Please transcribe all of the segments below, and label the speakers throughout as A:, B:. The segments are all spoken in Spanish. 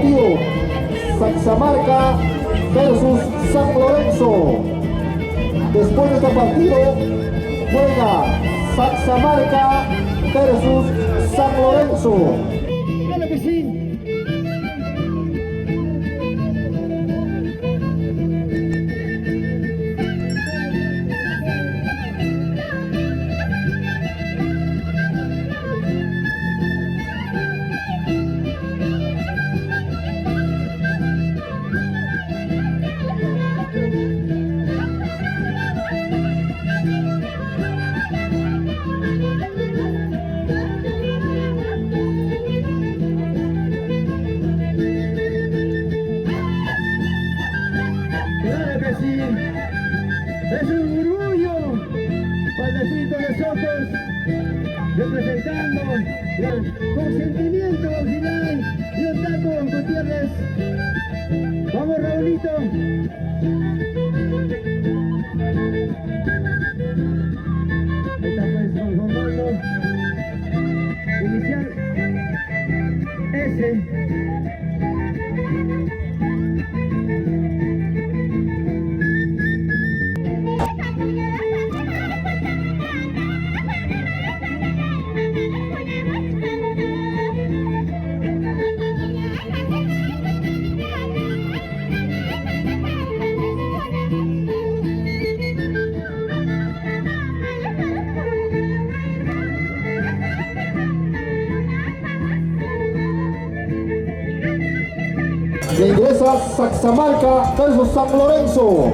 A: partido Saxamarca versus San Lorenzo. Después de este partido juega Saxamarca versus San Lorenzo.
B: Claro que sí. Claro que sí. Es un orgullo Padrecito de Sotos representando con sentimiento final y Otaco Gutiérrez. Vamos, Raulito. Esta pues con Romualdo. Inicial S.
A: Ingresa Saxamarca versus San Lorenzo.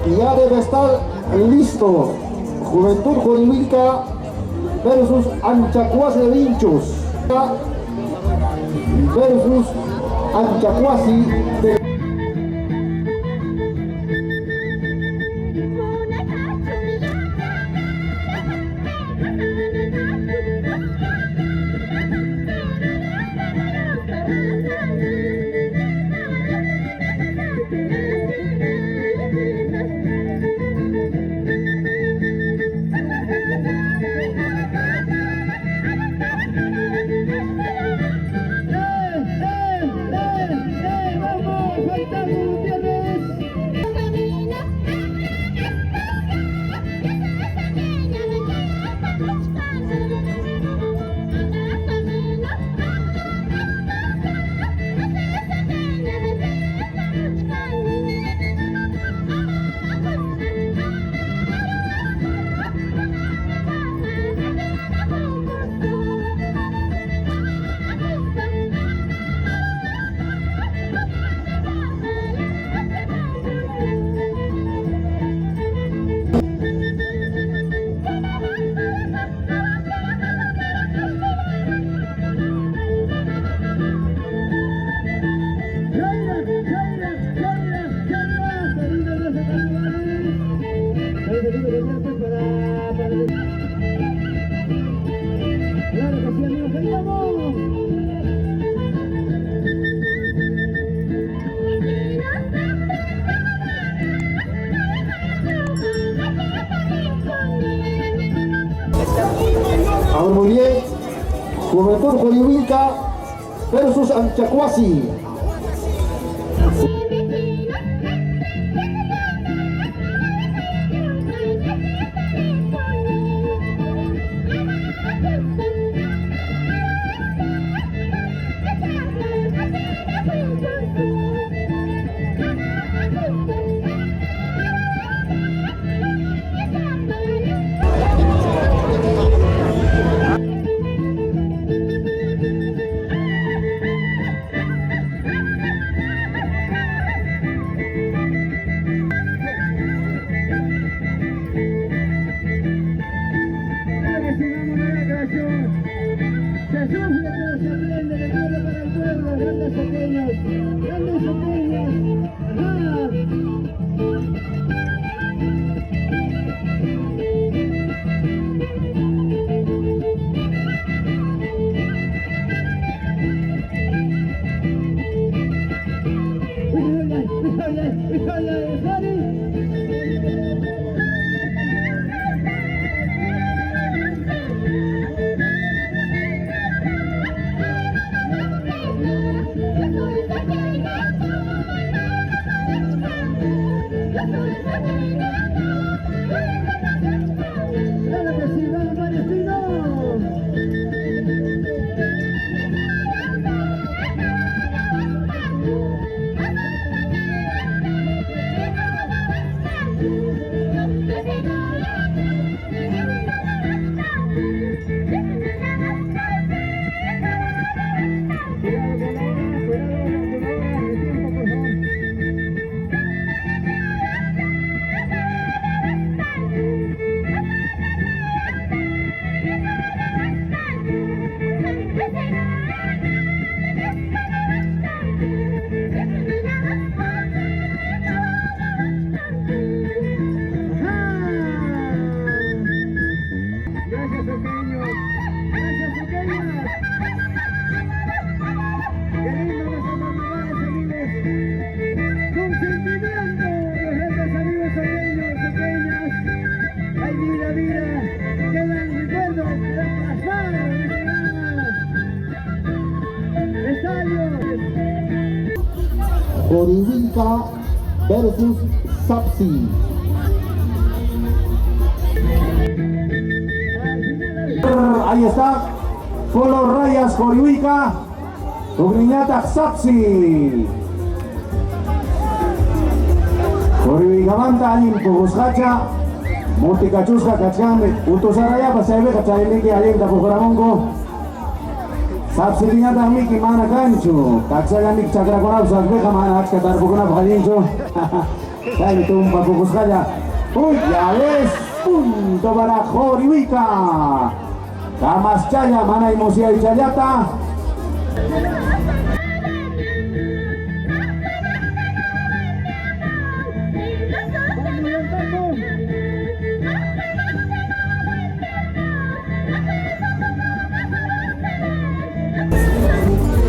A: Y ya debe estar listo. Juventud Jurídica versus Anchacuasi de Vinchos versus Anchacuasi de Señor, muy bien. Juventud Jorihuilca versus Anchacuasi. Jorihuilca versus Sapsi. Ahí está, Polo Rayas Jorihuilca, Ugriñata Sapsi. Jorihuilca manta alim Puguscacha, Multicachusca Cachame, Utosaraya, Pasaibe, Cachailiki, Alim Tapucoramongo. Sapsi Riñata Miki Mana Cancho, Taxaya Mik Chakraconau, Sasbeja Mana Axcatar Pucuna Pajalincho. Dale tumba Puguscaya. Uy, ya ves, punto para Jorihuilca. Kamaschaya, Mana y Mosia y Chayata.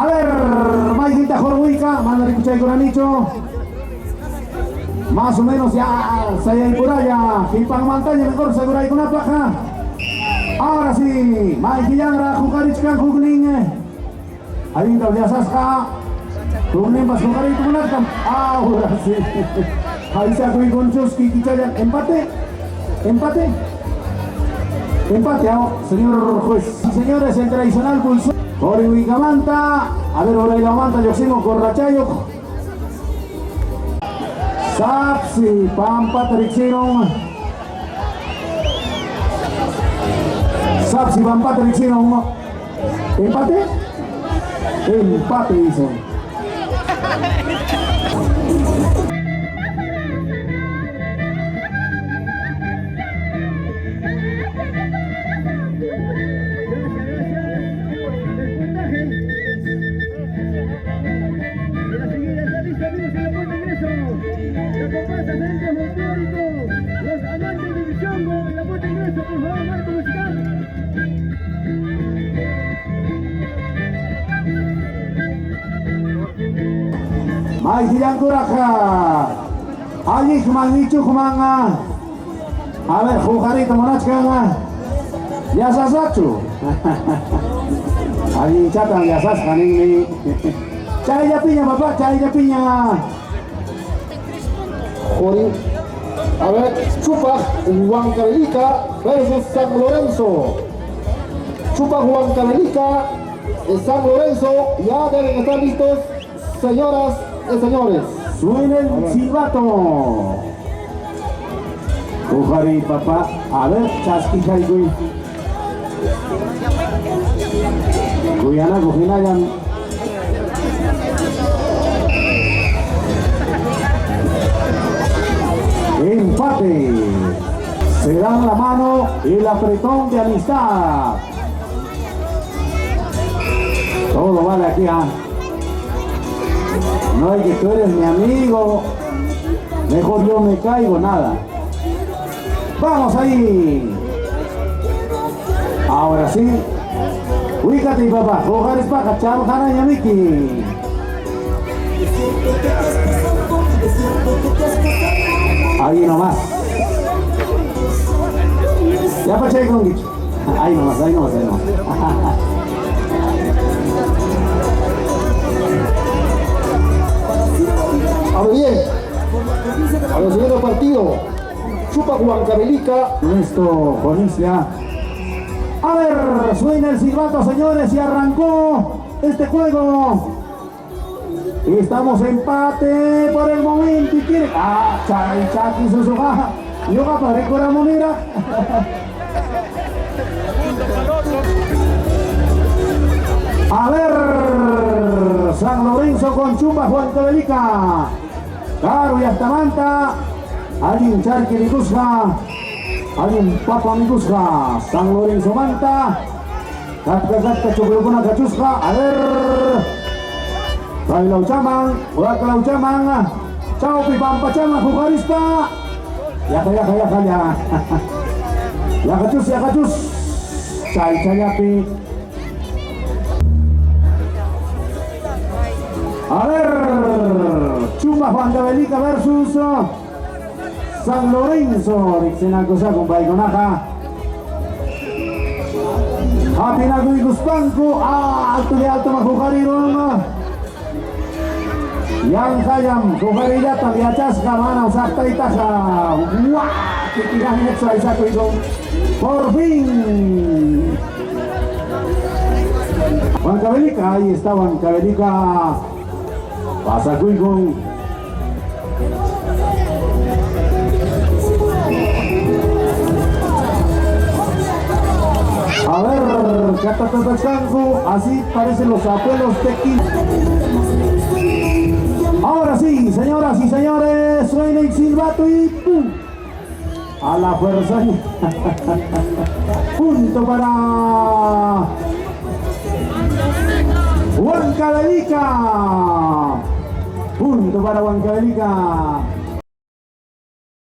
A: A ver, Maidita Jorihuilca, manda de Cuchay Coranicho. Más o menos ya, Saya y Puraya, Hipang Montaña, mejor segura y con una plaja. Ahora sí, Maiki Yangra, Jukarichkan, Jukling. Ahí está, ya Saska. Jukling, pas Jukarit, Jukunakam. Ahora sí. Ahí se ha cogido con Chuski, Kichayan. Empate. Empate. Empate, señor juez. Señores, el tradicional pulso. Jorihuilca manta. A ver, ahora la manta, yo sigo con Rachayo. Sapsi, Pampa, Trixino. Sapsi, Pampa, Trixino. ¿Empate? Empate, dice. Maiki Yankuraja. Alik Manichu Kumanga. A ver, Jujarito Monachkanga. Ya Sasachu. Ahí chatan ya sas kanini. Chaya piña papá, chaya piña.
B: Jori. A ver, Chupac Huancavelica versus San Lorenzo. Chupac Huancavelica, San Lorenzo, ya deben estar listos, señoras y señores.
A: Suena el silbato. Ujari papá, a ver, chasquija y güey. Guyana, Gujinayan. Empate. Se dan la mano y el apretón de amistad. Todo vale aquí, ¿ah? No hay que tú eres mi amigo. Mejor yo me caigo, nada. Vamos ahí. Ahora sí. Ubícate, papá. Jugar es para cachar, Jana y Amiki. Ahí nomás. Ya paché con Guicho. Ahí nomás, ahí nomás, ahí nomás.
B: Ahora bien, a los siguiente partido, Chupac Huancavelica.
A: Esto, Jonicia. A ver, suena el silbato, señores, y arrancó este juego. Estamos empate por el momento y quiere. Ah, Chay, Chaki, Susuja. Yo va para recordar moneda. A ver, San Lorenzo con Chupac Huancavelica. Caro y Astamanta. Alguien Charqui Micusca. Alguien Papa Micusca. San Lorenzo Manta. Katka Chocolocona Cachusca. A ver. Kailau Chamang. Uraklau Chamang. Chao Pipampa Chamang. Jugarista. Ya. Ya Cachus. Chay Chayapi. A ver, Chupac Huancavelica versus San Lorenzo. Rixenakosa con Baigonaja. Hapinago y Guspanco. Alto de alto Majujarirón. Yang Hayam, Jujarirata, Viachasca, Mana, Sakta y Taja. ¡Guau! Que tiran extra y saco y gol. Por fin. Huancavelica, ahí está Huancavelica. Pasa Cuicón. A ver, Catatatanco, así parecen los abuelos tequil. Ahora sí, señoras y señores, suena el silbato y ¡pum! A la fuerza. Punto para Huancavelica. Punto para Huancavelica.